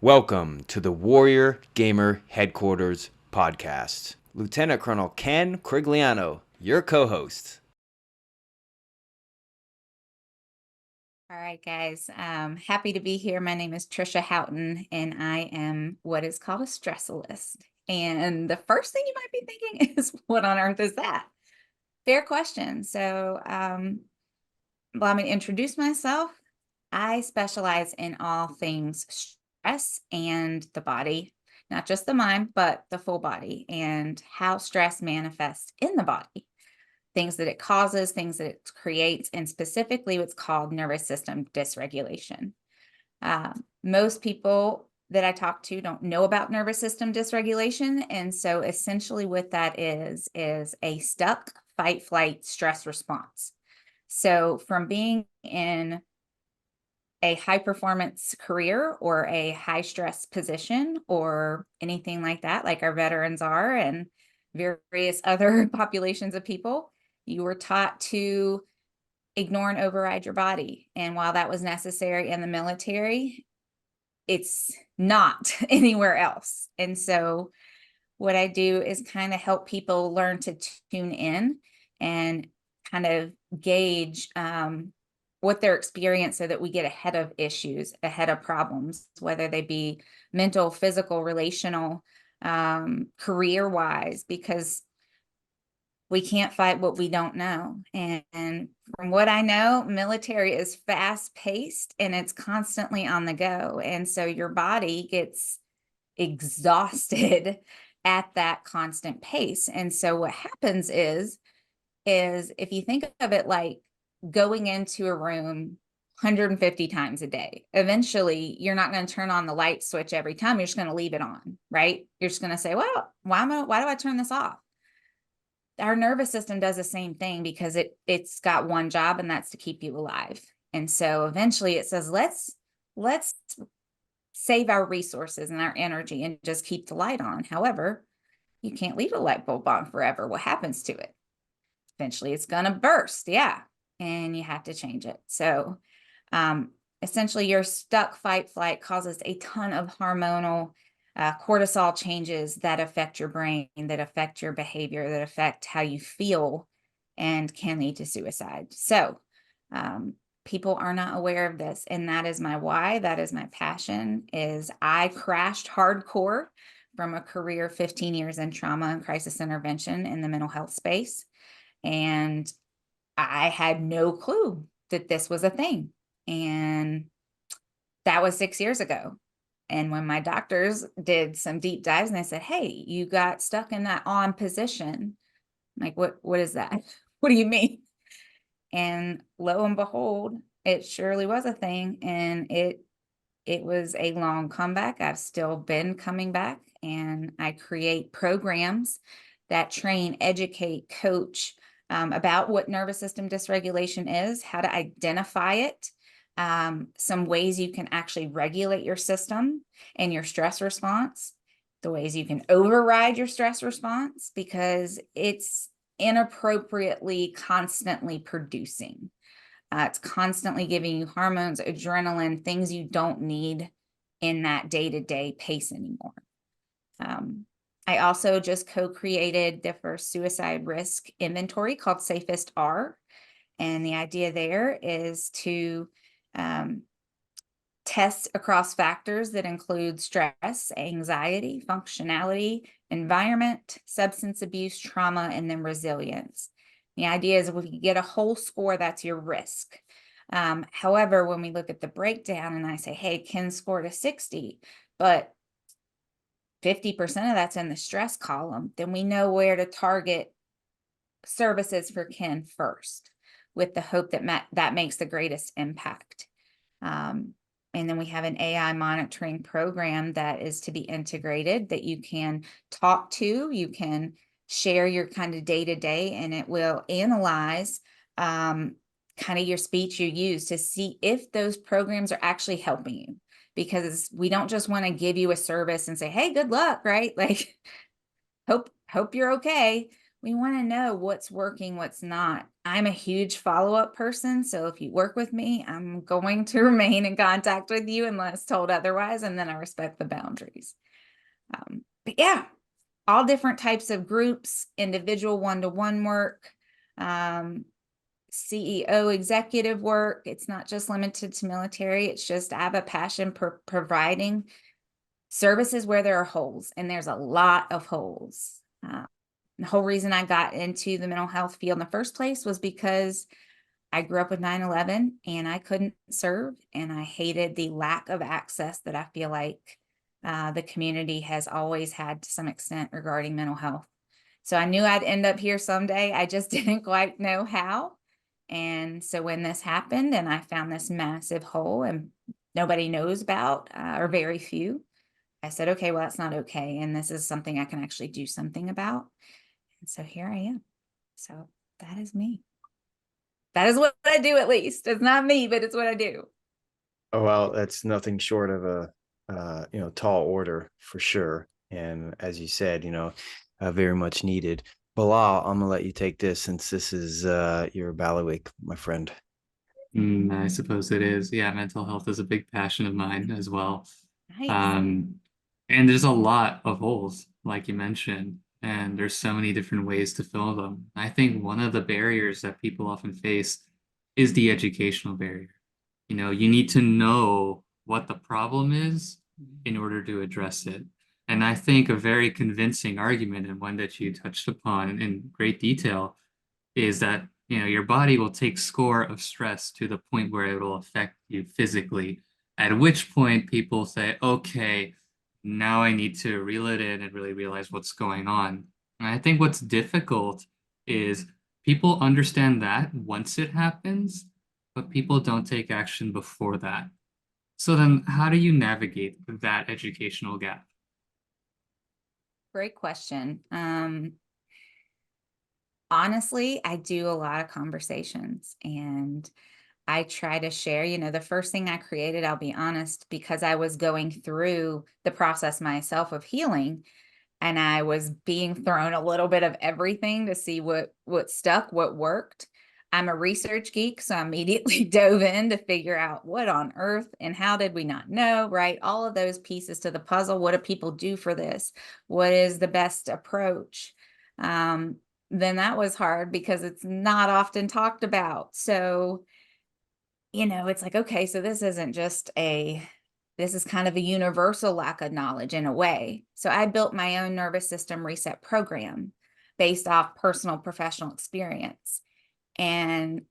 Welcome to the Warrior Gamer Headquarters podcast. Lieutenant Colonel Ken Crigliano, your co-host. All right, guys. Happy to be here. My name is Trisha Houghton, and I am what is called a Stressalist. And the first thing you might be thinking is, what on earth is that? Fair question. So, allow me to introduce myself. I specialize in all things stress and the body, not just the mind, but the full body, and how stress manifests in the body, things that it causes, things that it creates, and specifically what's called nervous system dysregulation. Most people that I talk to don't know about nervous system dysregulation. And so essentially what that is a stuck fight, flight, stress response. So from being in a high performance career or a high stress position or anything like that, like our veterans are, and various other populations of people, you were taught to ignore and override your body. And while that was necessary in the military, it's not anywhere else. And so what I do is kind of help people learn to tune in and kind of gauge what their experience so that we get ahead of issues, ahead of problems, whether they be mental, physical, relational, career-wise, because we can't fight what we don't know. And from what I know, military is fast-paced and it's constantly on the go. And so your body gets exhausted at that constant pace. And so what happens is if you think of it like going into a room 150 times a day, eventually you're not going to turn on the light switch every time. You're just going to leave it on, right? You're just going to say, well, why do I turn this off? Our nervous system does the same thing because it's got one job, and that's to keep you alive. And so eventually it says, let's save our resources and our energy and just keep the light on. However, you can't leave a light bulb on forever. What happens to it? Eventually it's going to burst. Yeah. And you have to change it. So essentially your stuck fight flight causes a ton of hormonal cortisol changes that affect your brain, that affect your behavior, that affect how you feel, and can lead to suicide. So people are not aware of this, and that is my why. That is my passion. Is I crashed hardcore from a career of 15 years in trauma and crisis intervention in the mental health space, and I had no clue that this was a thing. And that was 6 years ago. And when my doctors did some deep dives and they said, hey, you got stuck in that on position. I'm like, what is that? What do you mean? And lo and behold, it surely was a thing. And it was a long comeback. I've still been coming back, and I create programs that train, educate, coach about what nervous system dysregulation is, how to identify it, some ways you can actually regulate your system and your stress response, the ways you can override your stress response because it's inappropriately constantly producing. It's constantly giving you hormones, adrenaline, things you don't need in that day-to-day pace anymore. I also just co-created the first suicide risk inventory called Safest R. And the idea there is to test across factors that include stress, anxiety, functionality, environment, substance abuse, trauma, and then resilience. The idea is if we get a whole score, that's your risk. However, when we look at the breakdown and I say, hey, Ken scored a 60, but 50% of that's in the stress column, then we know where to target services for Ken first, with the hope that that makes the greatest impact. And then we have an AI monitoring program that is to be integrated, that you can talk to, you can share your kind of day-to-day, and it will analyze kind of your speech you use to see if those programs are actually helping you. Because we don't just want to give you a service and say, hey, good luck, right? Like, hope you're okay. We want to know what's working, what's not. I'm a huge follow-up person. So if you work with me, I'm going to remain in contact with you unless told otherwise. And then I respect the boundaries. But yeah, all different types of groups, individual one-to-one work, CEO executive work. It's not just limited to military. It's just I have a passion for providing services where there are holes, and there's a lot of holes. The whole reason I got into the mental health field in the first place was because I grew up with 9/11 and I couldn't serve, and I hated the lack of access that I feel like the community has always had to some extent regarding mental health. So I knew I'd end up here someday. I just didn't quite know how. And so when this happened and I found this massive hole and nobody knows about, or very few, I said, okay, well, that's not okay. And this is something I can actually do something about. And so here I am. So that is me. That is what I do, at least. It's not me, but it's what I do. Oh, well, that's nothing short of a tall order for sure. And as you said, very much needed. Bilal, I'm gonna let you take this since this is your bailiwick, my friend. I suppose it is. Yeah, mental health is a big passion of mine as well. Nice. And there's a lot of holes, like you mentioned, and there's so many different ways to fill them. I think one of the barriers that people often face is the educational barrier. You need to know what the problem is in order to address it. And I think a very convincing argument, and one that you touched upon in great detail, is that your body will take score of stress to the point where it will affect you physically, at which point people say, okay, now I need to reel it in and really realize what's going on. And I think what's difficult is people understand that once it happens, but people don't take action before that. So then how do you navigate that educational gap? Great question. Honestly, I do a lot of conversations, and I try to share, the first thing I created, I'll be honest, because I was going through the process myself of healing, and I was being thrown a little bit of everything to see what stuck, what worked. I'm a research geek, so I immediately dove in to figure out what on earth and how did we not know, right? All of those pieces to the puzzle. What do people do for this? What is the best approach? Then that was hard because it's not often talked about. So, it's like, okay, so this isn't just this is kind of a universal lack of knowledge in a way. So I built my own nervous system reset program based off personal professional experience. And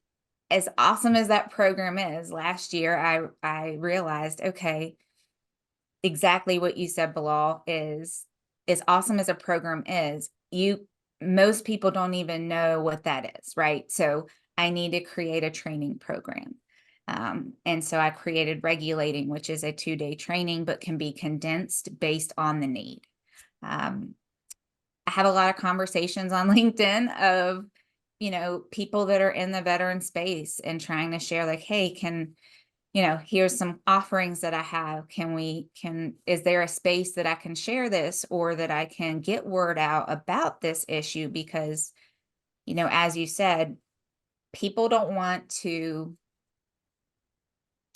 as awesome as that program is, last year I realized, okay, exactly what you said, Bilal, is as awesome as a program is, most people don't even know what that is, right? So I need to create a training program. And so I created Regulating, which is a 2-day training, but can be condensed based on the need. I have a lot of conversations on LinkedIn of, people that are in the veteran space and trying to share like, hey, here's some offerings that I have. Is there a space that I can share this, or that I can get word out about this issue? Because, as you said, people don't want to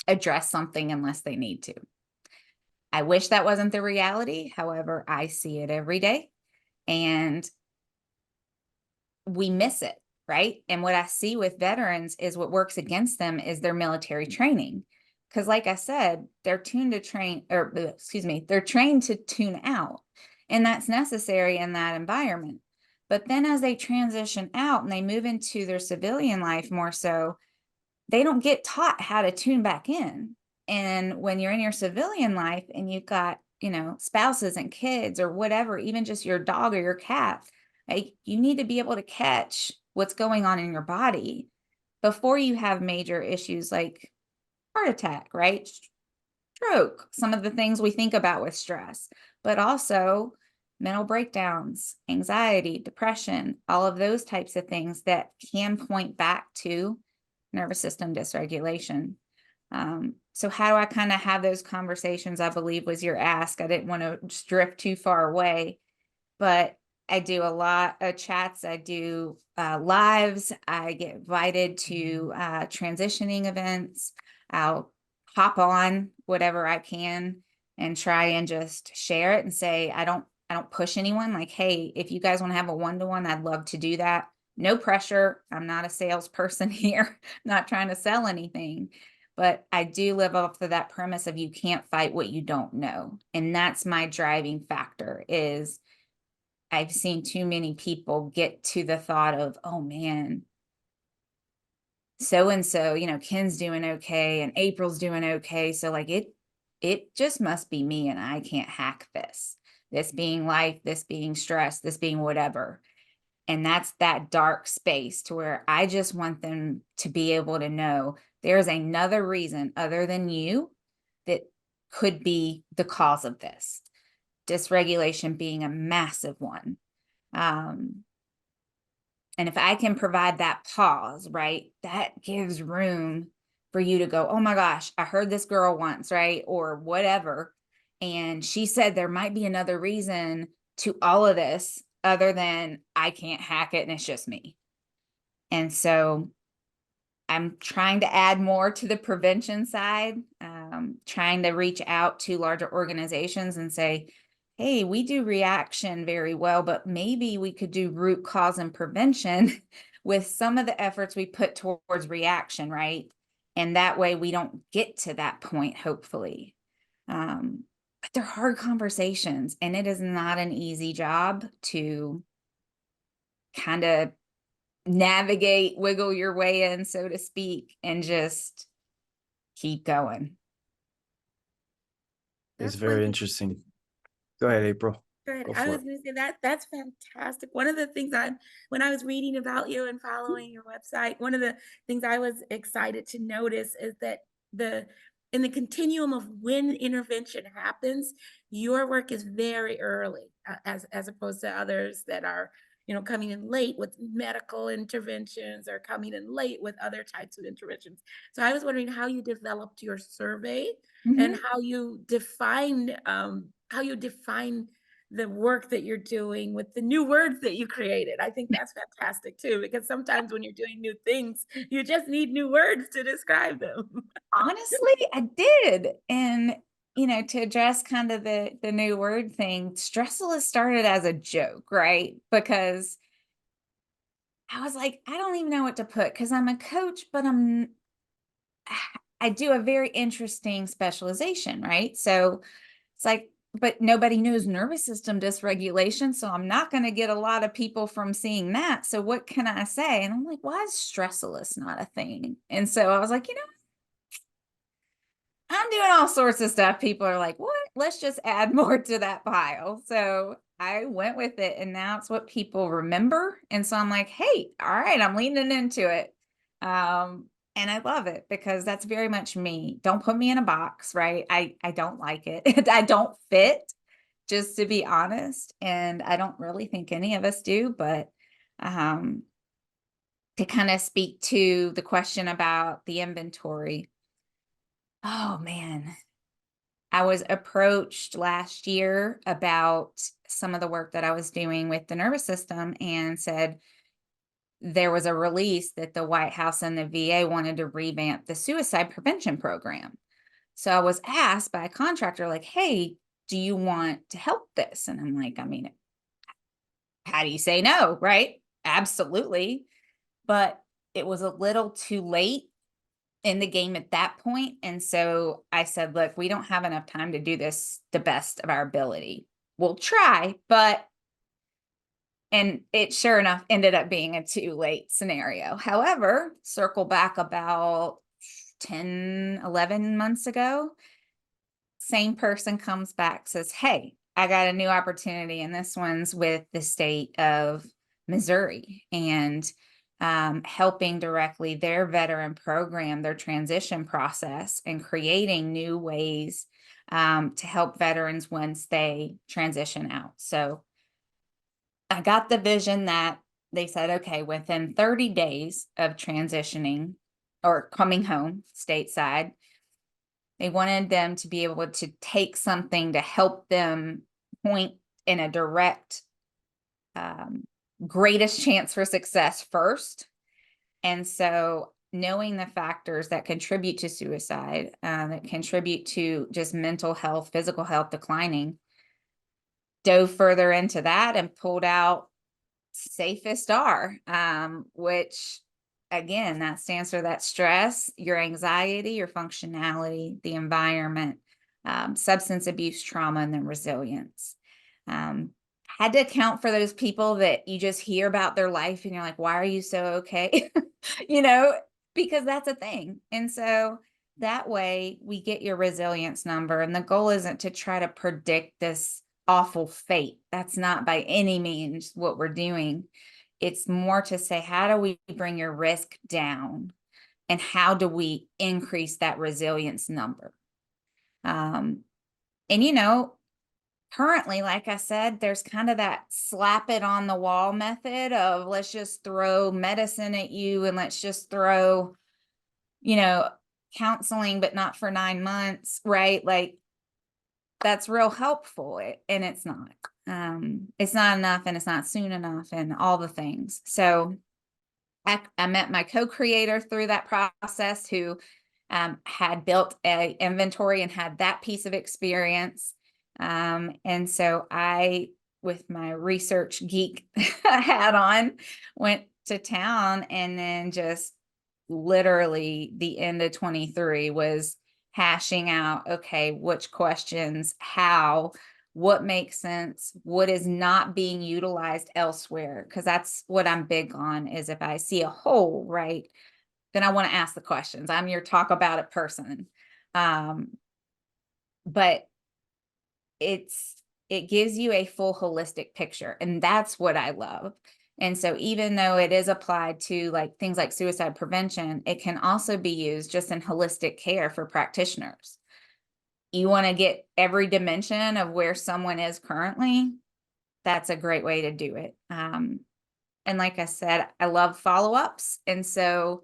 address something unless they need to. I wish that wasn't the reality. However, I see it every day and we miss it, right? And what I see with veterans is what works against them is their military training. Because like I said, they're trained to tune out. And that's necessary in that environment. But then as they transition out and they move into their civilian life more so, they don't get taught how to tune back in. And when you're in your civilian life and you've got, spouses and kids or whatever, even just your dog or your cat, like, you need to be able to catch what's going on in your body before you have major issues like heart attack, right? Stroke, some of the things we think about with stress, but also mental breakdowns, anxiety, depression, all of those types of things that can point back to nervous system dysregulation. So how do I kind of have those conversations, I believe was your ask. I didn't want to drift too far away, but I do a lot of chats. I do lives. I get invited to transitioning events. I'll hop on whatever I can and try and just share it and say, I don't push anyone. Like, hey, if you guys want to have a one-to-one, I'd love to do that. No pressure. I'm not a salesperson here, not trying to sell anything. But I do live off of that premise of you can't fight what you don't know. And that's my driving factor is I've seen too many people get to the thought of, oh man, so-and-so, Ken's doing okay and April's doing okay. So like it just must be me and I can't hack this. This being life, this being stress, this being whatever. And that's that dark space to where I just want them to be able to know there's another reason other than you that could be the cause of this. Dysregulation being a massive one. And if I can provide that pause, right, that gives room for you to go, oh my gosh, I heard this girl once, right, or whatever. And she said there might be another reason to all of this other than I can't hack it and it's just me. And so I'm trying to add more to the prevention side, trying to reach out to larger organizations and say, hey, we do reaction very well, but maybe we could do root cause and prevention with some of the efforts we put towards reaction, right? And that way we don't get to that point, hopefully. But they're hard conversations, and it is not an easy job to kind of navigate, wiggle your way in, so to speak, and just keep going. It's That's very one thing. interesting. Go ahead, April. Good. Go I for was it. going to say that's fantastic. One of the things when I was reading about you and following your website, one of the things I was excited to notice is that in the continuum of when intervention happens, your work is very early, as opposed to others that are, coming in late with medical interventions or coming in late with other types of interventions. So I was wondering how you developed your survey and how you define the work that you're doing with the new words that you created. I think that's fantastic too, because sometimes when you're doing new things, you just need new words to describe them. Honestly, I did. And, to address kind of the new word thing, Stressalist started as a joke, right? Because I was like, I don't even know what to put because I'm a coach, but I do a very interesting specialization, right? So it's like, but nobody knows nervous system dysregulation. So I'm not going to get a lot of people from seeing that. So what can I say? And I'm like, why is Stressalist not a thing? And so I was like, I'm doing all sorts of stuff. People are like, what? Let's just add more to that pile. So I went with it, and now it's what people remember. And so I'm like, hey, all right, I'm leaning into it. And I love it because that's very much me. Don't put me in a box, right? I don't like it. I don't fit, just to be honest. And I don't really think any of us do, but to kind of speak to the question about the inventory. Oh man, I was approached last year about some of the work that I was doing with the nervous system and said there was a release that the White House and the VA wanted to revamp the suicide prevention program. So I was asked by a contractor, like, hey, do you want to help this? And I'm like, I mean, how do you say no, right? Absolutely. But it was a little too late in the game at that point. And so I said, look, we don't have enough time to do this the best of our ability. We'll try, and it sure enough ended up being a too late scenario. However, circle back about 10, 11 months ago, same person comes back, says, hey, I got a new opportunity, and this one's with the state of Missouri, and helping directly their veteran program, their transition process, and creating new ways to help veterans once they transition out. So I got the vision that they said, okay, within 30 days of transitioning or coming home stateside, they wanted them to be able to take something to help them point in a direct greatest chance for success first. And so knowing the factors that contribute to suicide, that contribute to just mental health, physical health declining, dove further into that and pulled out safest R, which again, that stands for that stress, your anxiety, your functionality, the environment, substance abuse, trauma, and then resilience. Had to account for those people that you just hear about their life and you're like, why are you so okay? You know, because that's a thing. And so that way we get your resilience number. And the goal isn't to try to predict this awful fate. That's not by any means what we're doing. It's more to say, how do we bring your risk down? And how do we increase that resilience number? And, you know, currently, like I said, there's kind of that slap it on the wall method of let's just throw medicine at you and let's just throw, you know, counseling, but not for 9 months, right? Like that's real helpful, and it's not. It's not enough, and it's not soon enough, and all the things. So I met my co-creator through that process, who had built a inventory and had that piece of experience. And so I, with my research geek hat on, went to town, and then just literally the end of 23 was hashing out, okay, which questions, how, what makes sense, what is not being utilized elsewhere. Because that's what I'm big on, is if I see a hole, right, then I want to ask the questions. I'm your talk about it person. But it gives you a full holistic picture, and that's what I love. And so even though it is applied to like things like suicide prevention, it can also be used just in holistic care for practitioners. You want to get every dimension of where someone is currently, that's a great way to do it. And like I said, I love follow-ups. And so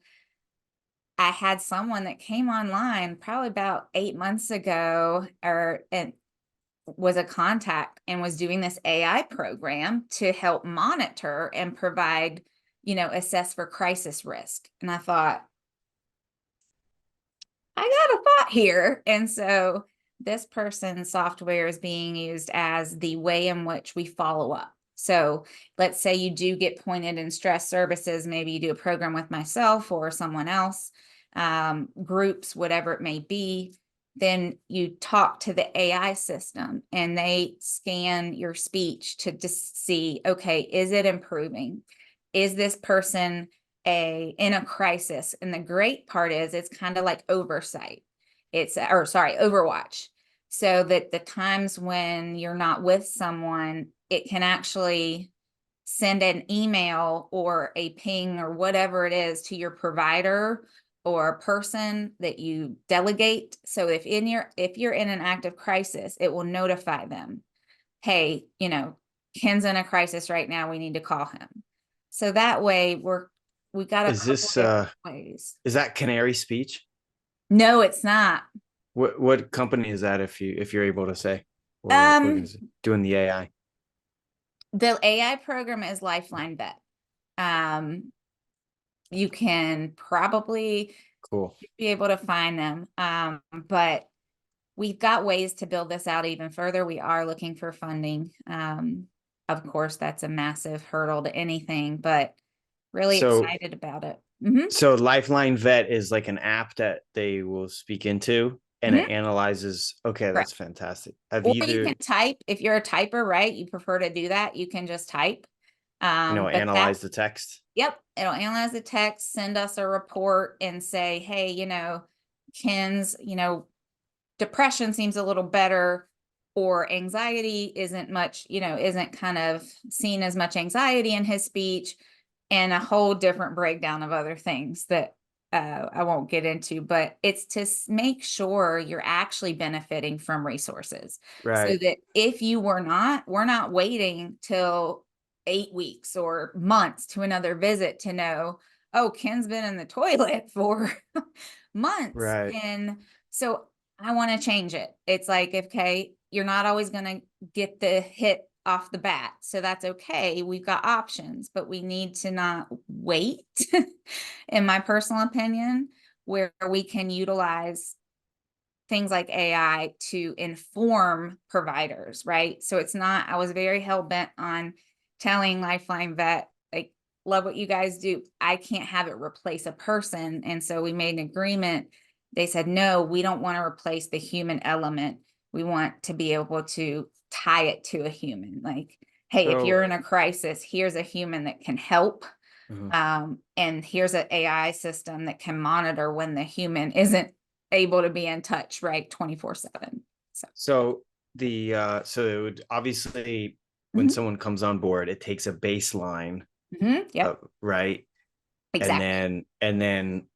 I had someone that came online probably about 8 months ago, and was a contact and was doing this AI program to help monitor and provide, you know, assess for crisis risk. And I thought, I got a thought here. And so this person's software is being used as the way in which we follow up. So let's say you do get pointed in stress services, maybe you do a program with myself or someone else, groups, whatever it may be. Then you talk to the AI system and they scan your speech to just see, okay, is it improving? Is this person in a crisis? And the great part is it's kind of like oversight. Overwatch. So that the times when you're not with someone, it can actually send an email or a ping or whatever it is to your provider or person that you delegate. So if you're in an active crisis, it will notify them, hey, you know, Ken's in a crisis right now, we need to call him. So that way we got a couple different ways. Is that Canary Speech? No, it's not. What company is that, if you're able to say, or what is it doing the AI? The AI program is Lifeline Vet. You can probably be able to find them. But we've got ways to build this out even further. We are looking for funding. Of course, that's a massive hurdle to anything, but really excited about it. So Lifeline Vet is like an app that they will speak into, and it analyzes. Okay, that's fantastic. You can type. If you're a typer, right, you prefer to do that, you can just type. Analyze the text. Yep, it'll analyze the text, send us a report and say, hey, you know, Ken's, you know, depression seems a little better, or anxiety isn't kind of seen as much anxiety in his speech, and a whole different breakdown of other things that I won't get into, but it's to make sure you're actually benefiting from resources. Right. So that if you we're not waiting till 8 weeks or months to another visit to know, oh, Ken's been in the toilet for months. Right. And so I want to change it. It's like, okay, you're not always going to get the hit off the bat. So that's okay. We've got options, but we need to not wait, in my personal opinion, where we can utilize things like AI to inform providers, right? So it's not, I was very hell-bent on telling Lifeline Vet, like, love what you guys do. I can't have it replace a person. And so we made an agreement. They said, no, we don't want to replace the human element. We want to be able to tie it to a human. Like, hey, if So, you're in a crisis, here's a human that can help. mhm. And here's an AI system that can monitor when the human isn't able to be in touch, right? 24/7. So so it would obviously, when Mhm. someone comes on board, it takes a baseline, Yep, right? exactly. And then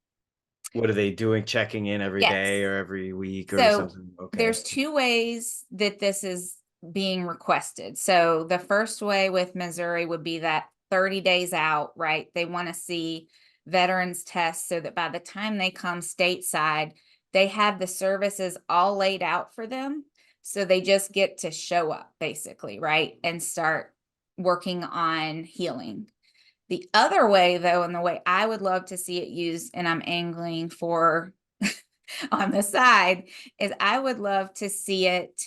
what are they doing? Checking in every day Yes. or every week or So something? Okay. there's two ways that this is being requested. So the first way with Missouri would be that 30 days out, right? They want to see veterans tests so that by the time they come stateside, they have the services all laid out for them. So they just get to show up basically, right? And start working on healing. The other way, though, and the way I would love to see it used, and I'm angling for on the side, is I would love to see it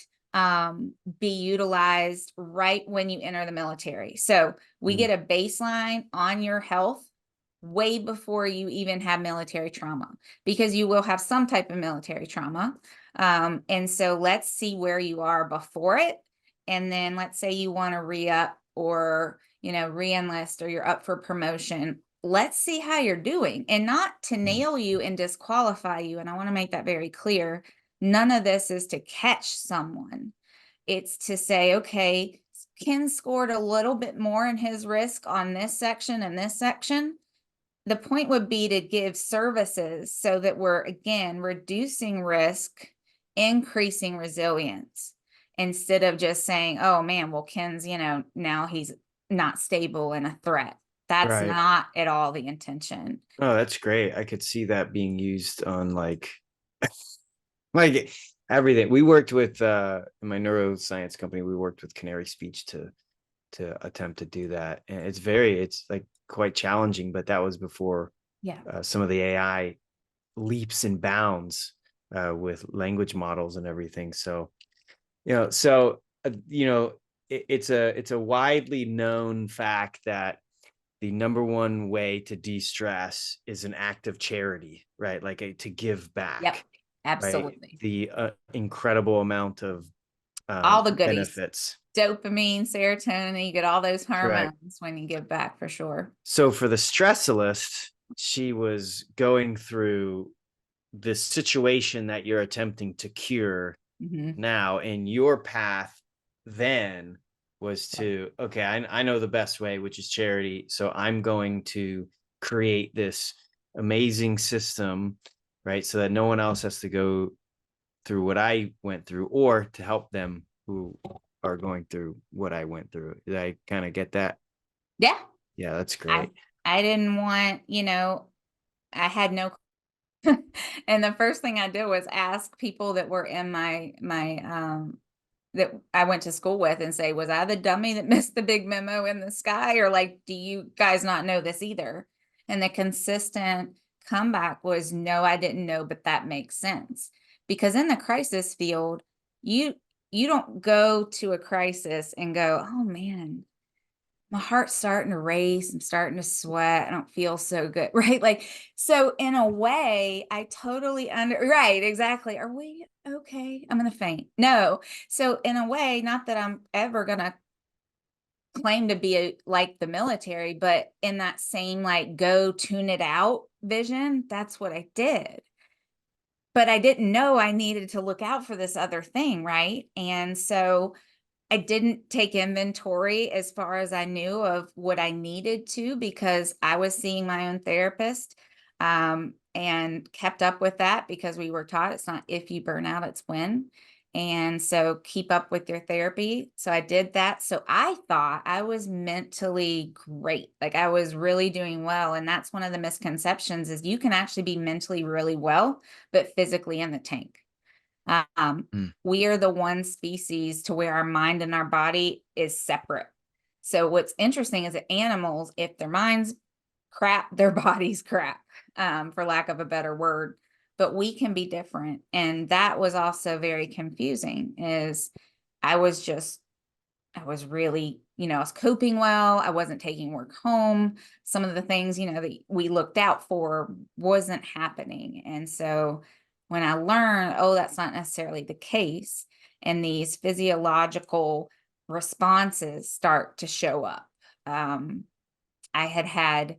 be utilized right when you enter the military. So we get a baseline on your health way before you even have military trauma, because you will have some type of military trauma. And so let's see where you are before it. And then let's say you want to re-up or, re-enlist, or you're up for promotion. Let's see how you're doing, and not to nail you and disqualify you. And I want to make that very clear. None of this is to catch someone. It's to say, okay, Ken scored a little bit more in his risk on this section and this section. The point would be to give services so that we're, again, reducing risk, increasing resilience, instead of just saying, oh man, well, Ken's, now he's not stable and a threat. That's Right. not at all the intention. Oh, that's great. I could see that being used on like everything. We worked with in my neuroscience company, we worked with Canary Speech to attempt to do that. And it's like quite challenging, but that was before Yeah. some of the AI leaps and bounds with language models and everything. So, it's a widely known fact that the number one way to de-stress is an act of charity, right? Like to give back. Yep. Right? Absolutely. The incredible amount of All the goodies. benefits. Dopamine, serotonin, you get all those Correct. hormones when you give back, for sure. So for the Stressalist, she was going through this situation that you're attempting to cure now, and your path then was to, okay, I know the best way, which is charity. So I'm going to create this amazing system, right? So that no one else has to go through what I went through, or to help them who are going through what I went through. Did I kind of get that? Yeah. Yeah, that's great. I didn't want, I had no and the first thing I did was ask people that were in my that I went to school with and say, was I the dummy that missed the big memo in the sky? Or like, do you guys not know this either? And the consistent comeback was, no, I didn't know, but that makes sense. Because in the crisis field, you don't go to a crisis and go, oh man, my heart's starting to race, I'm starting to sweat, I don't feel so good, right? Like, so in a way, I totally right, exactly. Are we okay? I'm gonna faint. No. So in a way, not that I'm ever gonna claim to be like the military, but in that same like go tune it out vision, that's what I did. But I didn't know I needed to look out for this other thing, right? And so I didn't take inventory as far as I knew of what I needed to, because I was seeing my own therapist, and kept up with that, because we were taught it's not if you burn out, it's when. And so keep up with your therapy. So I did that. So I thought I was mentally great. Like I was really doing well. And that's one of the misconceptions, is you can actually be mentally really well, but physically in the tank. We are the one species to where our mind and our body is separate. So what's interesting is that animals, if their mind's crap, their body's crap, for lack of a better word. But we can be different. And that was also very confusing, is I was really, I was coping well. I wasn't taking work home. Some of the things, that we looked out for wasn't happening. And so when I learned, oh, that's not necessarily the case, and these physiological responses start to show up. I had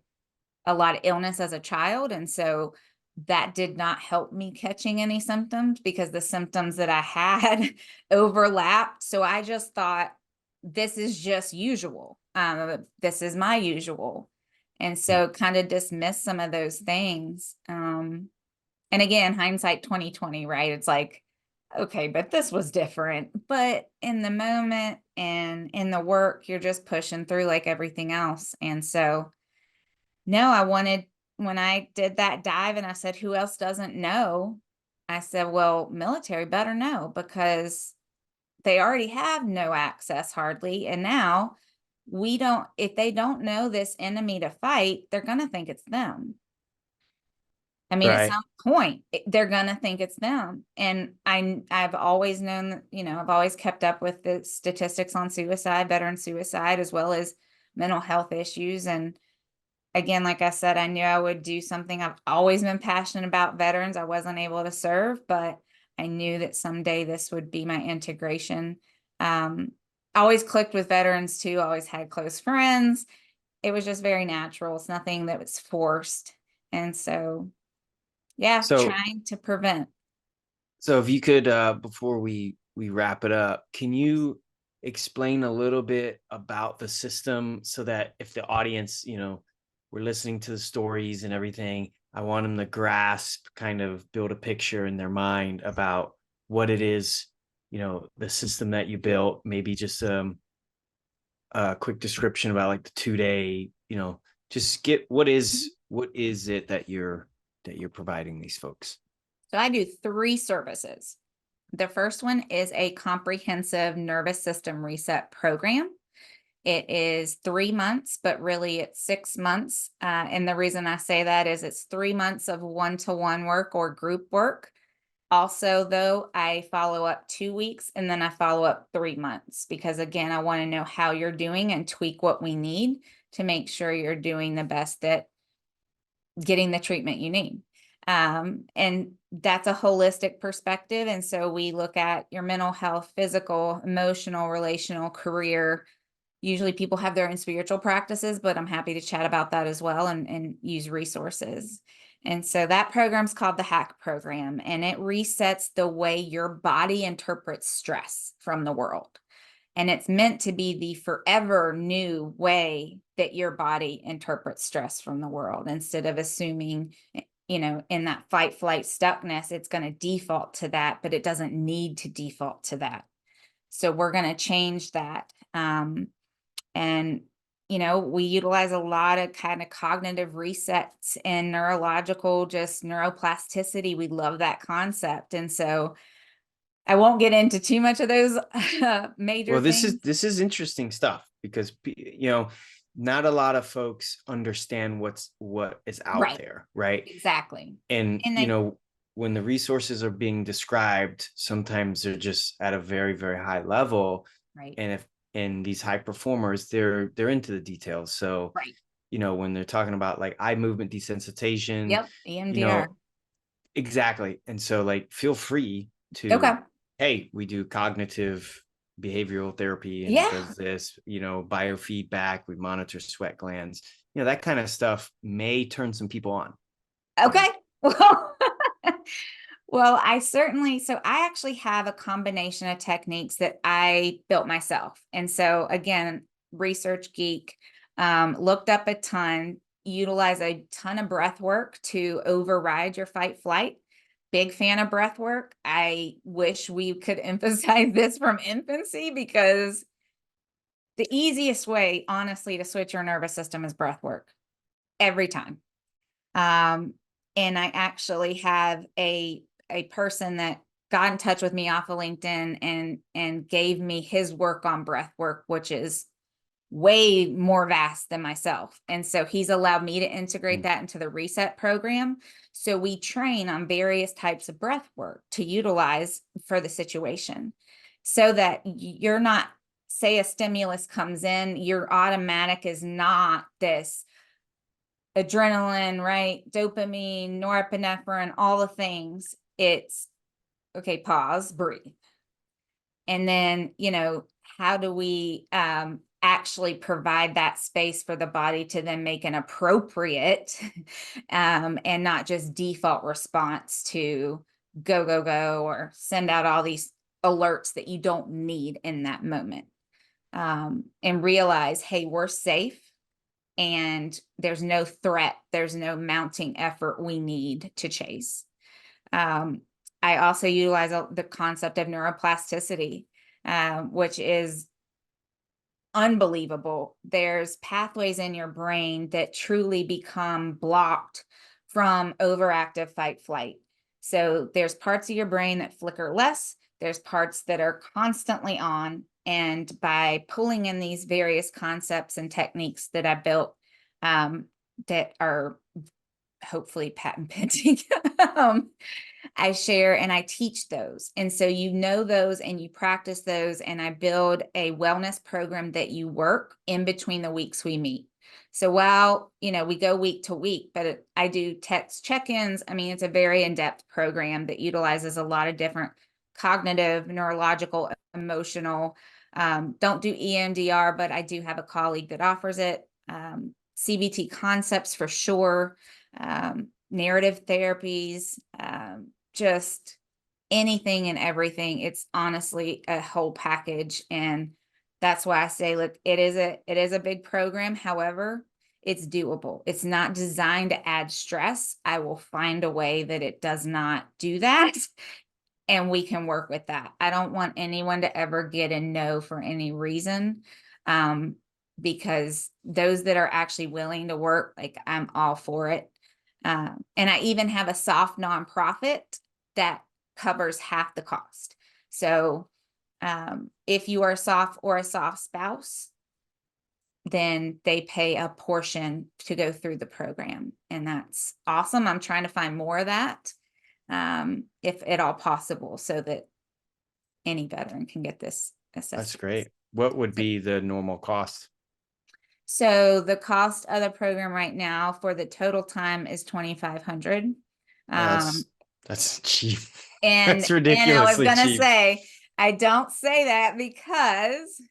a lot of illness as a child. And so that did not help me catching any symptoms, because the symptoms that I had overlapped. So I just thought, this is just usual. This is my usual. And so kind of dismiss some of those things. And again, hindsight 2020, right? It's like, okay, but this was different. But in the moment and in the work, you're just pushing through like everything else. And so no, when I did that dive and I said, who else doesn't know? I said, well, military better know, because they already have no access hardly. And now if they don't know this enemy to fight, they're going to think it's them. I mean, at Right. some point, they're going to think it's them. And I've always known that, I've always kept up with the statistics on suicide, veteran suicide, as well as mental health issues. And again, like I said, I knew I would do something. I've always been passionate about veterans. I wasn't able to serve, but I knew that someday this would be my integration. I always clicked with veterans too. Always had close friends. It was just very natural. It's nothing that was forced. And so, yeah, So, trying to prevent. so if you could, before we wrap it up, can you explain a little bit about the system, so that if the audience, we're listening to the stories and everything, I want them to grasp, kind of build a picture in their mind about what it is, the system that you built, maybe just a quick description about like the 2-day, just get what is it that you're providing these folks. So I do 3 services. The first one is a comprehensive nervous system reset program. It is 3 months, but really it's 6 months. And the reason I say that is it's 3 months of one-to-one work or group work. Also, though, I follow up 2 weeks and then I follow up 3 months, because again, I want to know how you're doing and tweak what we need to make sure you're doing the best at getting the treatment you need. And that's a holistic perspective. And so we look at your mental health, physical, emotional, relational, career. Usually people have their own spiritual practices, but I'm happy to chat about that as well, and use resources. And so that program's called the HACK program, and it resets the way your body interprets stress from the world. And it's meant to be the forever new way that your body interprets stress from the world. Instead of assuming, in that fight, flight, stuckness, it's going to default to that, but it doesn't need to default to that. So we're going to change that. And, we utilize a lot of kind of cognitive resets and neurological, just neuroplasticity. We love that concept. And so I won't get into too much of those major Well, things. this is interesting stuff, because not a lot of folks understand what is out Right. there, right? Exactly. And then, when the resources are being described, sometimes they're just at a very, very high level. right. And these high performers, they're into the details. So, Right. when they're talking about like eye movement desensitization, Yep. EMDR. exactly. And so like, feel free to, Okay. hey, we do cognitive behavioral therapy, and Yeah. it does this, biofeedback, we monitor sweat glands, that kind of stuff may turn some people on. Okay. Well, well, so I actually have a combination of techniques that I built myself. And so again, research geek, looked up a ton, utilize a ton of breath work to override your fight flight. Big fan of breath work. I wish we could emphasize this from infancy, because the easiest way, honestly, to switch your nervous system is breath work every time. And I actually have a person that got in touch with me off of LinkedIn and gave me his work on breath work, which is way more vast than myself. And so he's allowed me to integrate that into the reset program. So we train on various types of breath work to utilize for the situation, so that you're not, say a stimulus comes in, your automatic is not this adrenaline, right? Dopamine, norepinephrine, all the things. It's okay, pause, breathe. And then, how do we actually provide that space for the body to then make an appropriate and not just default response to go, go, go, or send out all these alerts that you don't need in that moment. And realize, hey, we're safe and there's no threat, there's no mounting effort we need to chase. I also utilize the concept of neuroplasticity, which is unbelievable. There's pathways in your brain that truly become blocked from overactive fight flight. So there's parts of your brain that flicker less, there's parts that are constantly on. And by pulling in these various concepts and techniques that I built, that are hopefully patent pending, I share and I teach those. And so those and you practice those, and I build a wellness program that you work in between the weeks we meet. So while, we go week to week, but I do text check-ins. I mean, it's a very in-depth program that utilizes a lot of different cognitive, neurological, emotional, don't do EMDR, but I do have a colleague that offers it. CBT concepts for sure, narrative therapies, just anything and everything. It's honestly a whole package. And that's why I say, look, it is a big program. However, it's doable. It's not designed to add stress. I will find a way that it does not do that. And we can work with that. I don't want anyone to ever get a no for any reason. Because those that are actually willing to work, like, I'm all for it. And I even have a soft nonprofit that covers half the cost. So if you are soft or a soft spouse, then they pay a portion to go through the program. And that's awesome. I'm trying to find more of that, if at all possible, so that any veteran can get this assessment. That's great. What would be the normal cost? So the cost of the program right now for the total time is $2,500. That's cheap. And That's I was ridiculously gonna cheap. say, I don't say that because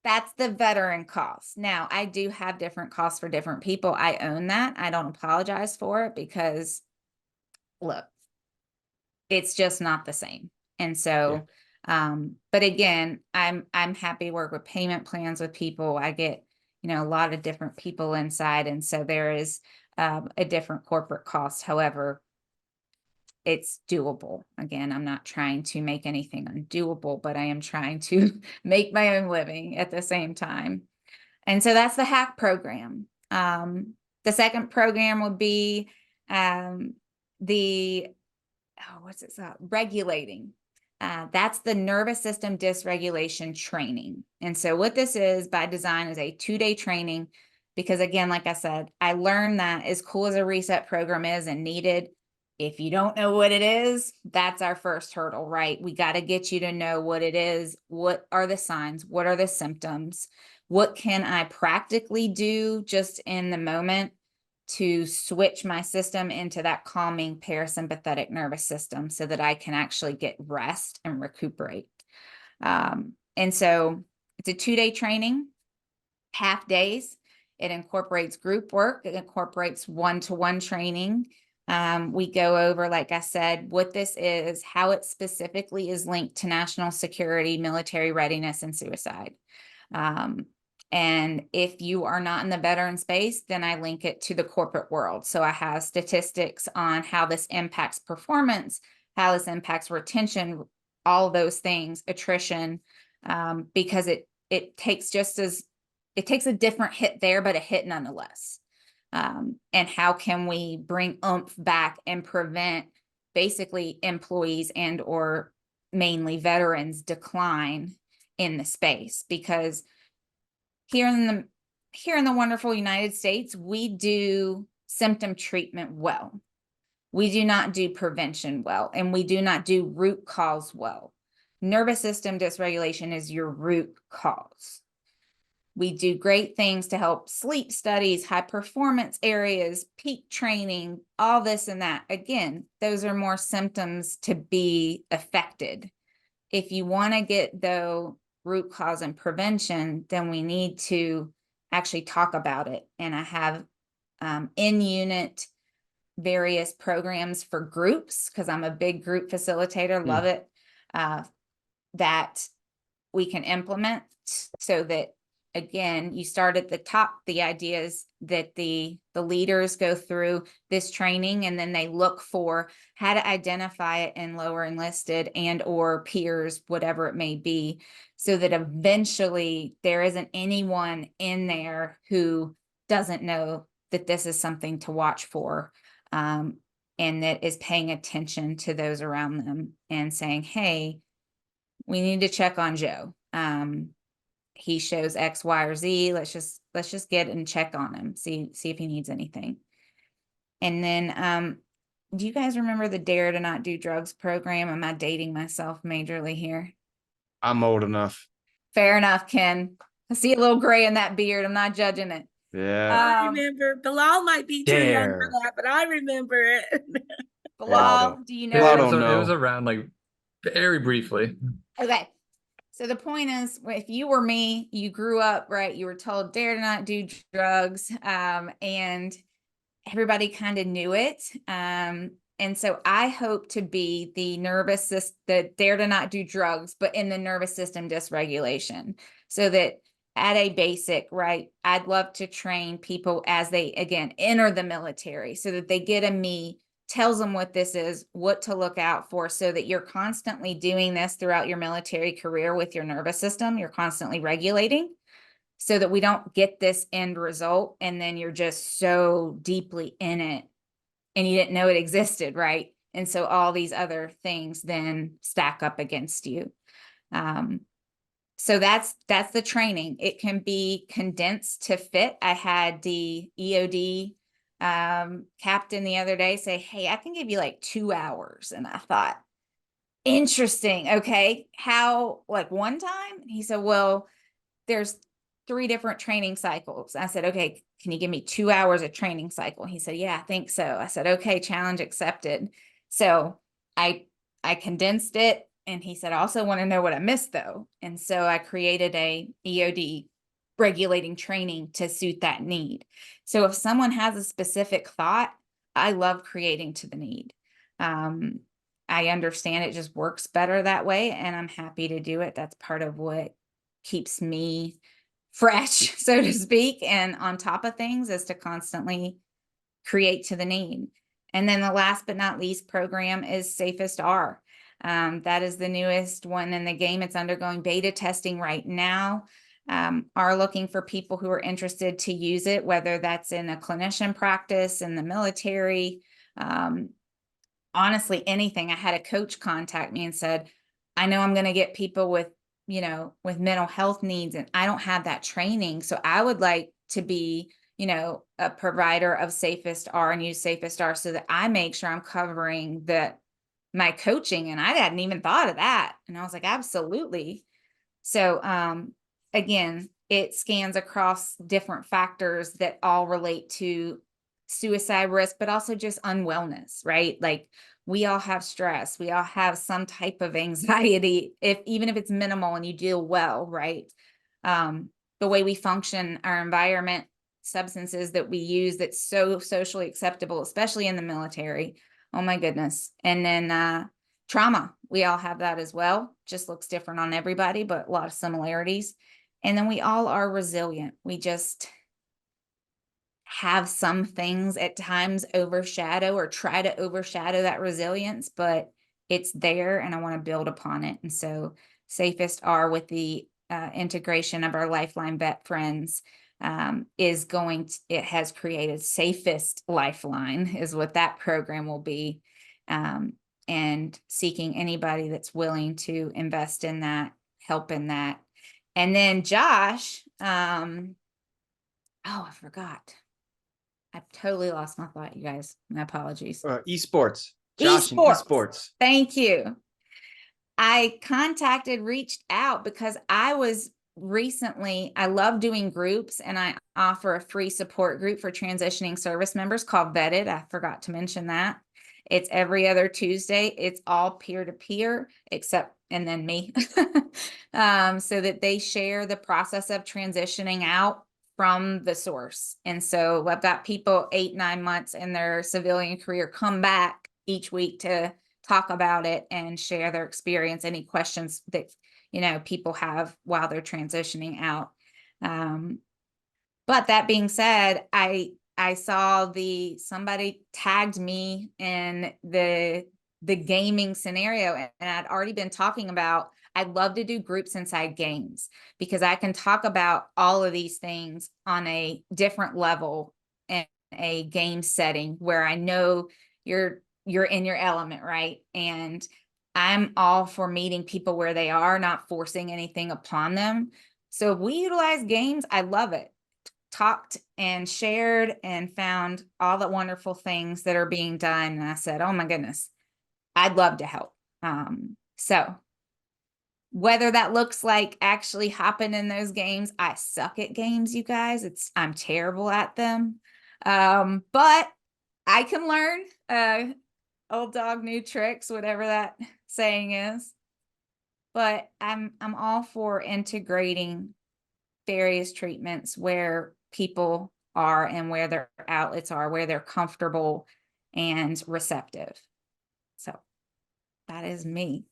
that's the veteran cost. Now, I do have different costs for different people. I own that. I don't apologize for it, because look, it's just not the same. And so, but again, I'm happy to work with payment plans with people. I get, a lot of different people inside. And so there is a different corporate cost. However, it's doable. Again, I'm not trying to make anything undoable, but I am trying to make my own living at the same time. And so that's the hack program. The second program would be regulating. That's the nervous system dysregulation training. And so what this is by design is a 2-day training, because again, like I said, I learned that as cool as a reset program is and needed, if you don't know what it is, that's our first hurdle, right? We got to get you to know what it is. What are the signs? What are the symptoms? What can I practically do just in the moment to switch my system into that calming parasympathetic nervous system so that I can actually get rest and recuperate. And so it's a 2-day training, half days. It incorporates group work. It incorporates one-to-one training. We go over, like I said, what this is, how it specifically is linked to national security, military readiness, and suicide. And if you are not in the veteran space, then I link it to the corporate world. So I have statistics on how this impacts performance, how this impacts retention, all those things, attrition, because it takes a different hit there, but a hit nonetheless. And how can we bring oomph back and prevent basically employees and or mainly veterans decline in the space, because here in the wonderful United States, we do symptom treatment well. We do not do prevention well, and we do not do root cause well. Nervous system dysregulation is your root cause. We do great things to help sleep studies, high performance areas, peak training, all this and that. Again, those are more symptoms to be affected. If you want to get, though, root cause and prevention, then we need to actually talk about it. And I have in-unit various programs for groups, because I'm a big group facilitator, love it, that we can implement, so that, again, you start at the top. The idea is that the leaders go through this training, and then they look for how to identify it in lower enlisted and or peers, whatever it may be, so that eventually there isn't anyone in there who doesn't know that this is something to watch for, and that is paying attention to those around them and saying, hey, we need to check on Joe. He shows X, Y, or Z. Let's just get and check on him. See if he needs anything. And then, do you guys remember the Dare to Not Do Drugs program? Am I dating myself majorly here? I'm old enough. Fair enough, Ken. I see a little gray in that beard. I'm not judging it. Yeah. I remember. Bilal might be too young for Dare. that, but I remember it. Bilal, do you know? Bilal what- don't know. It was around like very briefly. Okay. So the point is, if you were me, you grew up, right? You were told dare to not do drugs, and everybody kind of knew it. And so I hope to be the the dare to not do drugs, but in the nervous system dysregulation, so that at a basic, right, I'd love to train people as they, again, enter the military, so that they get a me, tells them what this is, what to look out for, so that you're constantly doing this throughout your military career with your nervous system. You're constantly regulating, so that we don't get this end result and then you're just so deeply in it and you didn't know it existed, right? And so all these other things then stack up against you. So that's the training. It can be condensed to fit. I had the EOD captain the other day say, hey, I can give you like 2 hours. And I thought, interesting. Okay. How, like one time? He said, well, there's 3 different training cycles. I said, okay, can you give me 2 hours of training cycle? He said, yeah, I think so. I said, okay, challenge accepted. So I condensed it. And he said, I also want to know what I missed though. And so I created a EOD regulating training to suit that need. So if someone has a specific thought, I love creating to the need. I understand it just works better that way, and I'm happy to do it. That's part of what keeps me fresh, so to speak, and on top of things, is to constantly create to the need. And then the last but not least program is Safest R. That is the newest one in the game. It's undergoing beta testing right now. Are looking for people who are interested to use it, whether that's in a clinician practice, in the military, honestly, anything. I had a coach contact me and said, I know I'm going to get people with, with mental health needs, and I don't have that training. So I would like to be, a provider of Safest R and use Safest R, so that I make sure I'm covering my coaching. And I hadn't even thought of that. And I was like, absolutely. So, again, it scans across different factors that all relate to suicide risk, but also just unwellness, right? Like, we all have stress. We all have some type of anxiety, even if it's minimal and you deal well, right? The way we function, our environment, substances that we use that's so socially acceptable, especially in the military. Oh my goodness. And then trauma, we all have that as well. Just looks different on everybody, but a lot of similarities. And then we all are resilient. We just have some things at times overshadow or try to overshadow that resilience, but it's there, and I want to build upon it. And so Safest R, with the integration of our Lifeline vet friends, it has created Safest Lifeline, is what that program will be. and seeking anybody that's willing to invest in that, help in that. And then Josh, oh, I forgot. I totally lost my thought, you guys. My apologies. Esports. Josh and esports. Thank you. I reached out because I love doing groups, and I offer a free support group for transitioning service members called Vetted. I forgot to mention that. It's every other Tuesday. It's all peer-to-peer, and then me. So that they share the process of transitioning out from the source. And so I've got people 8-9 months in their civilian career come back each week to talk about it and share their experience, any questions that, people have while they're transitioning out. But that being said, I saw somebody tagged me in the gaming scenario, and I'd already been talking about, I'd love to do groups inside games because I can talk about all of these things on a different level in a game setting where I know you're in your element, right? And I'm all for meeting people where they are, not forcing anything upon them. So if we utilize games, I love it. Talked and shared and found all the wonderful things that are being done. And I said, oh my goodness, I'd love to help. So whether that looks like actually hopping in those games, I suck at games, you guys. I'm terrible at them. But I can learn. Old dog, new tricks, whatever that saying is. But I'm all for integrating various treatments where people are and where their outlets are, where they're comfortable and receptive. So that is me.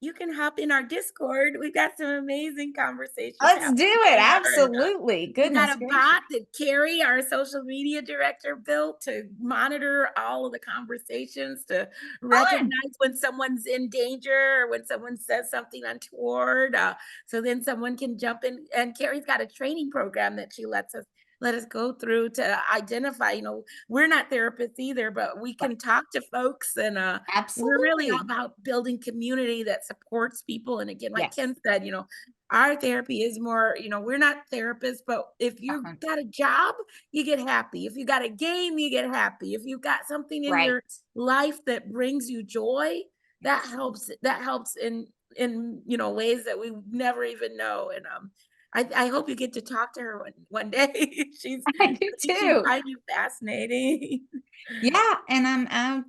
You can hop in our Discord. We've got some amazing conversations. Let's do it. Absolutely. Goodness we got a bot that Carrie, our social media director, built to monitor all of the conversations, to recognize when someone's in danger or when someone says something untoward. So then someone can jump in. And Carrie's got a training program that she let us go through to identify, we're not therapists either, but we can talk to folks, and we're really all about building community that supports people. And again, like Ken said, our therapy is more, we're not therapists, but if you've got a job, you get happy. If you got a game, you get happy. If you've got something in your life that brings you joy, that helps in ways that we never even know. And I hope you get to talk to her one day. I do too. She find you fascinating. Yeah, and I'm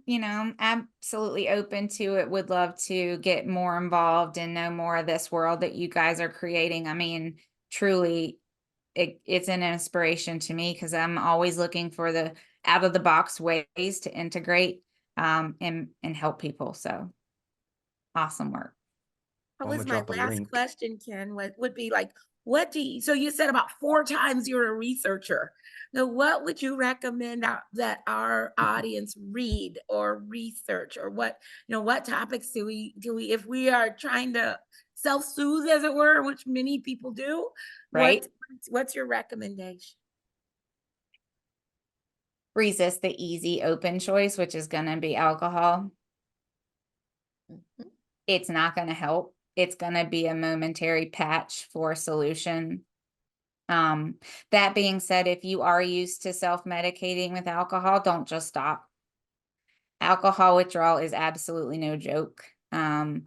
absolutely open to it. Would love to get more involved and know more of this world that you guys are creating. I mean, truly, it's an inspiration to me because I'm always looking for the out of the box ways to integrate and help people. So awesome work. That was my last question, Ken. Would be like, so you said about 4 times you're a researcher. Now, what would you recommend that our audience read or research, or what topics do we, if we are trying to self-soothe, as it were, which many people do, right? What's your recommendation? Resist the easy open choice, which is going to be alcohol. It's not going to help. It's going to be a momentary patch for a solution. That being said, if you are used to self-medicating with alcohol, don't just stop. Alcohol withdrawal is absolutely no joke. I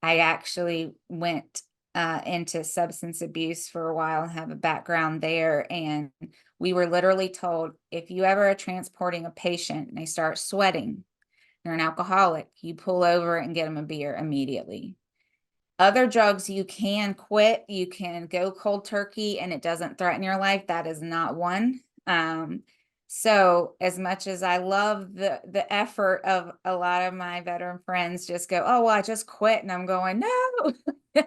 actually went into substance abuse for a while and have a background there. And we were literally told, if you ever are transporting a patient and they start sweating, they're an alcoholic, you pull over and get them a beer immediately. Other drugs you can quit, you can go cold turkey and it doesn't threaten your life. That is not one. So as much as I love the effort of a lot of my veteran friends just go, oh, well, I just quit. And I'm going, no,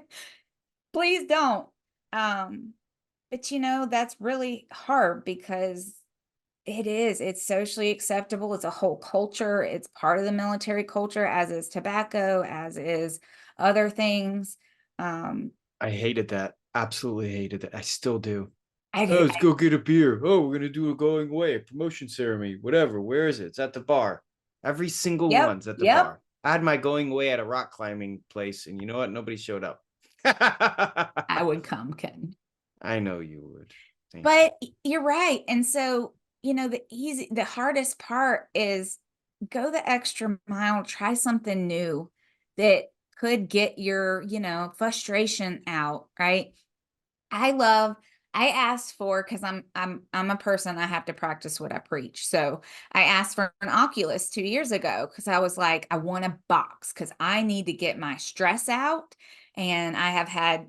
please don't. But that's really hard because it's socially acceptable. It's a whole culture. It's part of the military culture, as is tobacco, as is other things. I hated that. Absolutely hated it. I still do. Let's go get a beer. Oh, we're gonna do a going away, a promotion ceremony, whatever. Where is it? It's at the bar. Every single one's at the bar. I had my going away at a rock climbing place, and you know what? Nobody showed up. I would come, Ken. I know you would. Thank But you're right. And so, the hardest part is go the extra mile, try something new that could get your, frustration out, right? I asked for, because I'm a person, I have to practice what I preach. So I asked for an Oculus 2 years ago because I was like, I want a box because I need to get my stress out. And I have had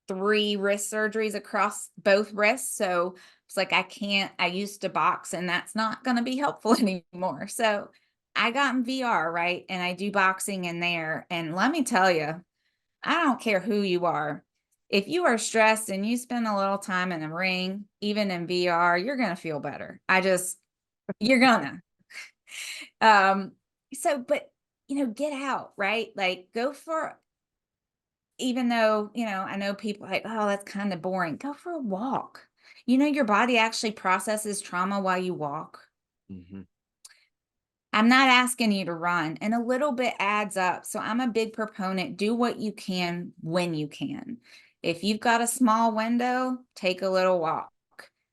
3 wrist surgeries across both wrists. So it's like, I used to box and that's not going to be helpful anymore. So I got in VR, right? And I do boxing in there. And let me tell you, I don't care who you are. If you are stressed and you spend a little time in a ring, even in VR, you're going to feel better. You're gonna. But get out, right? Like go for, even though, I know people like, oh, that's kind of boring. Go for a walk. Your body actually processes trauma while you walk. you. I'm not asking you to run, and a little bit adds up. So I'm a big proponent. Do what you can when you can. If you've got a small window, take a little walk.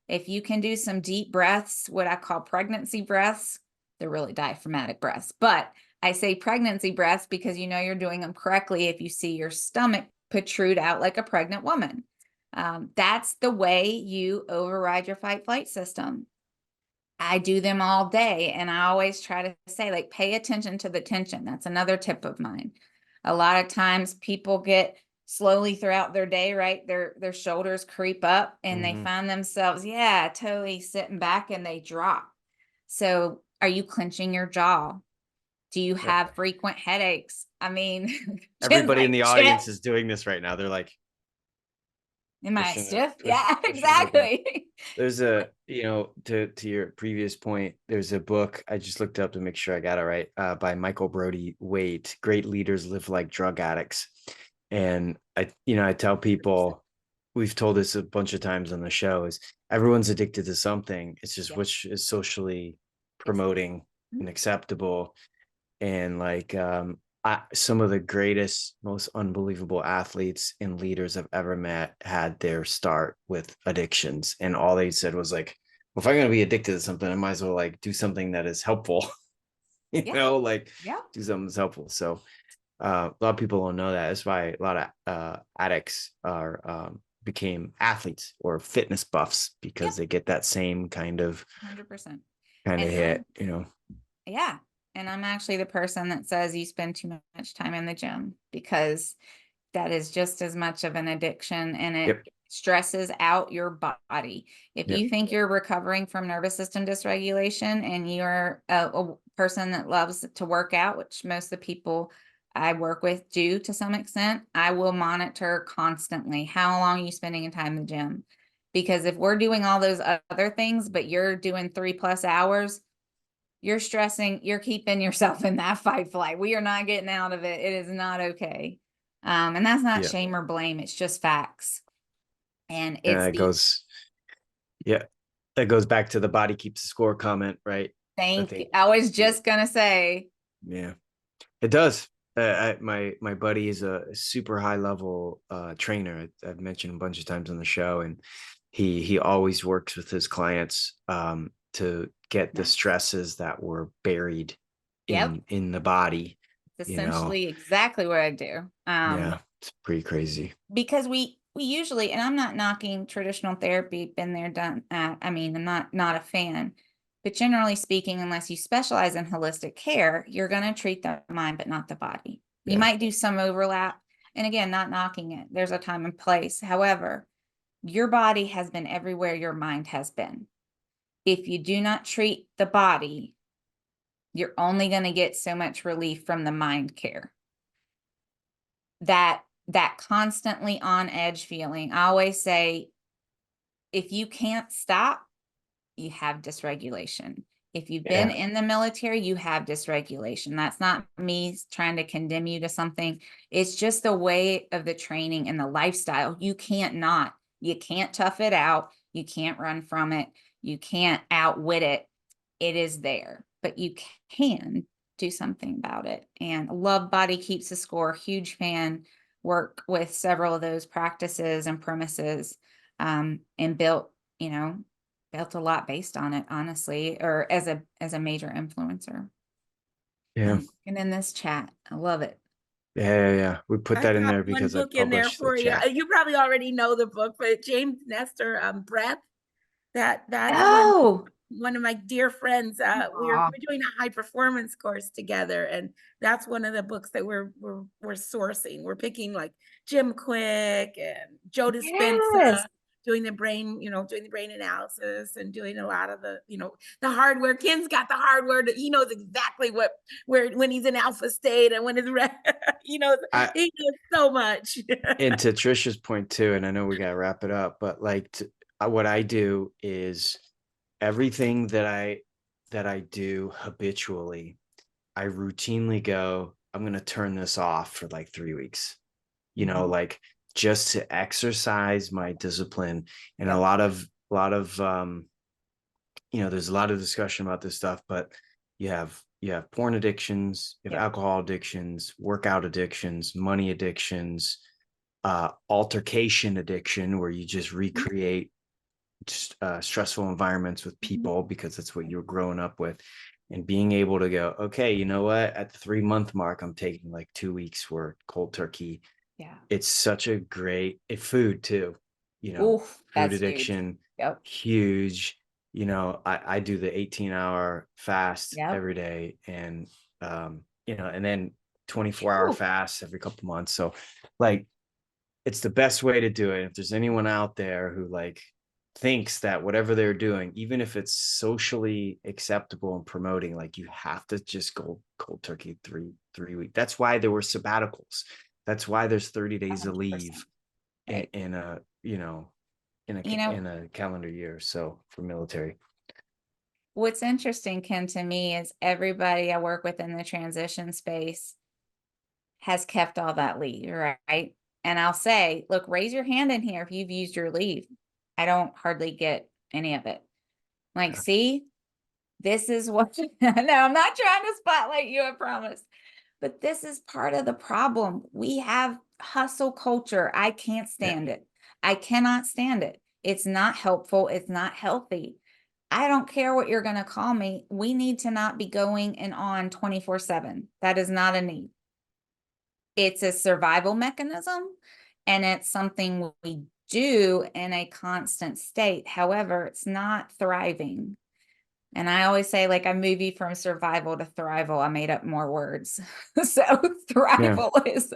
If you can do some deep breaths, what I call pregnancy breaths, they're really diaphragmatic breaths, but I say pregnancy breaths because you're doing them correctly if you see your stomach protrude out like a pregnant woman. That's the way you override your fight flight system. I do them all day. And I always try to say, like, pay attention to the tension. That's another tip of mine. A lot of times people get slowly throughout their day, right? Their shoulders creep up and they find themselves, totally sitting back and they drop. So are you clenching your jaw? Do you have frequent headaches? I mean, Everybody in like, the audience is doing this right now. They're like, am I pushing stiff? pushing Yeah, open. exactly. There's to your previous point, there's a book I just looked up to make sure I got it right, by Michael Brody Waite, Great Leaders Live Like Drug Addicts. And I tell people, we've told this a bunch of times on the show, is everyone's addicted to something. It's just which is socially promoting and acceptable. And like some of the greatest, most unbelievable athletes and leaders I've ever met had their start with addictions, and all they said was like, well, if I'm going to be addicted to something, I might as well like do something that is helpful. Like do something that's helpful. So a lot of people don't know that. That's why a lot of addicts are became athletes or fitness buffs, because they get that same kind of 100%. hit, Yeah. And I'm actually the person that says you spend too much time in the gym, because that is just as much of an addiction, and it stresses out your body. If you think you're recovering from nervous system dysregulation and you're a person that loves to work out, which most of the people I work with do to some extent, I will monitor constantly how long are you spending in time in the gym. Because if we're doing all those other things, but you're doing 3+ hours, you're stressing, you're keeping yourself in that fight flight. We are not getting out of it. It is not okay. And that's not shame or blame. It's just facts. And that goes back to the body keeps the score comment, right? Thank you. I was just gonna say. Yeah, it does. My buddy is a super high level trainer. I've mentioned a bunch of times on the show, and he always works with his clients to get the stresses that were buried in the body. It's essentially exactly what I do. It's pretty crazy. Because we usually, and I'm not knocking traditional therapy, been there, done that. I mean, I'm not a fan. But generally speaking, unless you specialize in holistic care, you're going to treat the mind, but not the body. You might do some overlap. And again, not knocking it. There's a time and place. However, your body has been everywhere your mind has been. If you do not treat the body, you're only going to get so much relief from the mind care. That constantly on edge feeling. I always say, if you can't stop, you have dysregulation. If you've been in the military, you have dysregulation. That's not me trying to condemn you to something. It's just the way of the training and the lifestyle. You can't tough it out. You can't run from it. You can't outwit it. It is there, but you can do something about it. And love Body Keeps the Score, huge fan, work with several of those practices and premises, and built a lot based on it, honestly, or as a major influencer. Yeah. And in this chat, I love it. Yeah. We put that in there one because I book in there published the for you. chat. You probably already know the book, but James Nestor, Breath. That's Oh, one of my dear friends. We're Aw. doing a high performance course together, and that's one of the books that we're sourcing. We're picking like Jim Quick and Joe Dispenza, yes. doing the brain, doing the brain analysis and doing a lot of the, the hardware. Ken's got the hardware. He knows exactly when he's in alpha state and when it's he knows so much. And to Trisha's point too, and I know we gotta wrap it up, but like what I do is everything that I do habitually, I routinely go, I'm gonna turn this off for like 3 weeks. Like just to exercise my discipline. And a lot of there's a lot of discussion about this stuff, but you have porn addictions, you have alcohol addictions, workout addictions, money addictions, altercation addiction, where you just recreate stressful environments with people because that's what you're growing up with. And being able to go, okay, you know what, at the 3-month mark, I'm taking like 2 weeks for cold turkey. Yeah. It's such a great food too, Oof, food that's addiction, huge. huge. I do the 18-hour fast Yep. every day, and and then 24-hour fast every couple months. So like, it's the best way to do it. If there's anyone out there who like thinks that whatever they're doing, even if it's socially acceptable and promoting, like, you have to just go cold turkey 3 weeks. That's why there were sabbaticals. That's why there's 30 days of 100%. leave Right. in a calendar year. So for military. What's interesting, Ken, to me is everybody I work with in the transition space has kept all that leave, right? And I'll say, look, raise your hand in here if you've used your leave. I don't hardly get any of it. Like, see, this is what, no, I'm not trying to spotlight you, I promise. But this is part of the problem. We have hustle culture. I can't stand it. I cannot stand it. It's not helpful. It's not healthy. I don't care what you're going to call me. We need to not be going and on 24/7. That is not a need. It's a survival mechanism, and it's something we do in a constant state. However, it's not thriving. And I always say, like, I move you from survival to thrival. I made up more words. So thrival is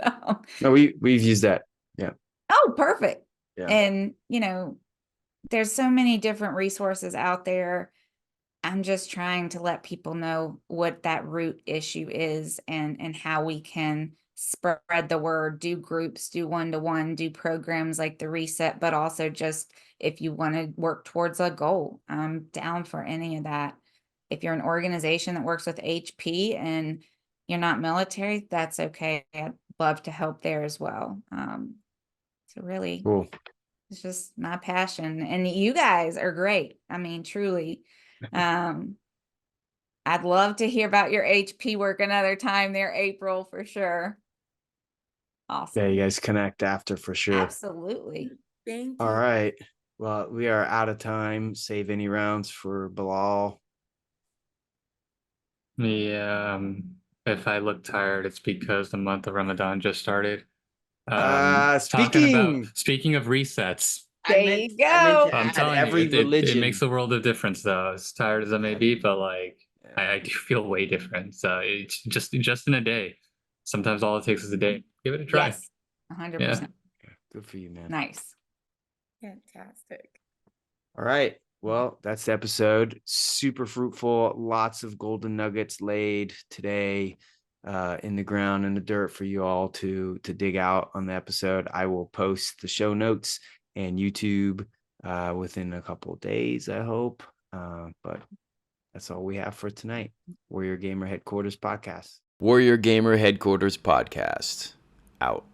no, we've used that. Yeah. Oh, perfect. Yeah. And there's so many different resources out there. I'm just trying to let people know what that root issue is, and how we can spread the word, do groups, do one-to-one, do programs like the reset, but also just if you want to work towards a goal, I'm down for any of that. If you're an organization that works with HP and you're not military, that's okay. I'd love to help there as well. So really, Cool. it's just my passion, and you guys are great. I mean, truly. I'd love to hear about your HP work another time there, April, for sure. Awesome. Yeah, you guys connect after for sure. Absolutely. Thank you. All right. Well, we are out of time. Save any rounds for Bilal. Yeah, if I look tired, it's because the month of Ramadan just started. Speaking of resets, There you go. I'm telling you, it makes a world of difference, though. As tired as I may be, but like, I do feel way different. So it's just in a day. Sometimes all it takes is a day. Give it a try. Yes, 100%. Good for you, man. Nice. Fantastic. All right. Well, that's the episode. Super fruitful. Lots of golden nuggets laid today in the ground, in the dirt for you all to dig out on the episode. I will post the show notes and YouTube within a couple of days, I hope. But that's all we have for tonight. Warrior Gamer Headquarters Podcast. Warrior Gamer Headquarters Podcast. Out.